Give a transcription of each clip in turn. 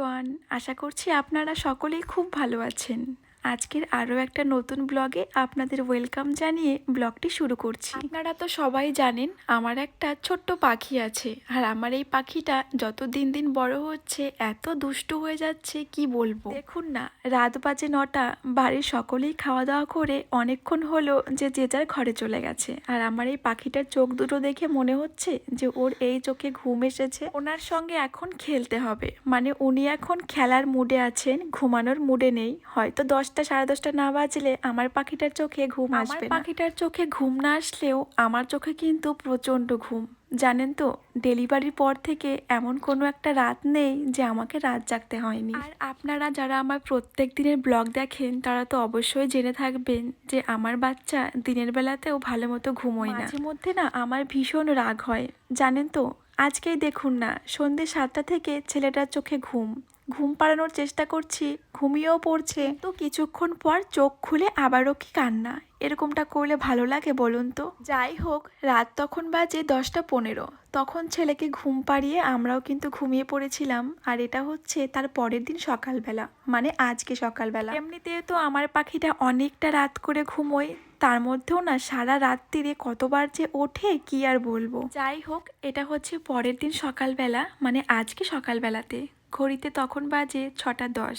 Everyone, আশা করছি আপনারা সকলেই খুব ভালো আছেন। আজকের আরও একটা নতুন ব্লগে আপনাদের ওয়েলকাম জানিয়ে ব্লগটি শুরু করছি। আপনারা তো সবাই জানেন আমার একটা ছোট্ট পাখি আছে, আর আমার এই পাখিটা যত দিন দিন বড় হচ্ছে এত দুষ্টু হয়ে যাচ্ছে কি বলবো। দেখুন না, রাত বাজে 9টা, বাড়ির সকলেই খাওয়া দাওয়া করে অনেকক্ষণ হলো যে যার ঘরে চলে গেছে। আর আমার এই পাখিটার চোখ দুটো দেখে মনে হচ্ছে যে ওর এই চোখে ঘুম এসেছে, ওনার সঙ্গে এখন খেলতে হবে। মানে উনি এখন খেলার মুডে আছেন, ঘুমানোর মুডে নেই। হয়তো 10টা 10:30 না বাজলে আমার পাখিটার চোখে ঘুম আসবে না। পাখিটার চোখে ঘুম না আসলেও আমার চোখে কিন্তু প্রচণ্ড ঘুম। জানেন তো, ডেলিভারির পর থেকে এমন কোনো একটা রাত নেই যে আমাকে রাত জাগতে হয়নি। আর আপনারা যারা আমার প্রত্যেক দিনের ব্লগ দেখেন তারা তো অবশ্যই জেনে থাকবেন যে আমার বাচ্চা দিনের বেলাতেও ভালো মতো ঘুমোয় না। মাঝে মধ্যে না আমার ভীষণ রাগ হয়, জানেন তো। আজকেই দেখুন না, সন্ধ্যে 7টা থেকে ছেলেটার চোখে ঘুম পাড়ানোর চেষ্টা করছি, ঘুমিয়েও পড়ছে, তো কিছুক্ষণ পর চোখ খুলে আবারও কি কান্না। এরকমটা করলে ভালো লাগে বলুন তো? যাই হোক, রাত তখন বাজে 10টা 15। তখন ছেলেকে ঘুম পাড়িয়ে আমরাও কিন্তু ঘুমিয়ে পড়েছিলাম। আর এটা হচ্ছে তার পরের দিন সকালবেলা, মানে আজকে সকালবেলা। এমনিতে তো আমার পাখিটা অনেকটা রাত করে ঘুমোয়, তার মধ্যেও না সারা রাত্রিরে কতবার যে ওঠে কি আর বলবো। যাই হোক, এটা হচ্ছে পরের দিন সকালবেলা, মানে আজকে সকালবেলাতে। ঘড়িতে তখন বাজে 6টা 10।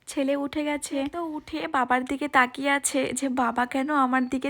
ছেলে উঠে গেছে, তো উঠে বাবার দিকে তাকিয়ে আছে যে বাবা কেন আমার দিকে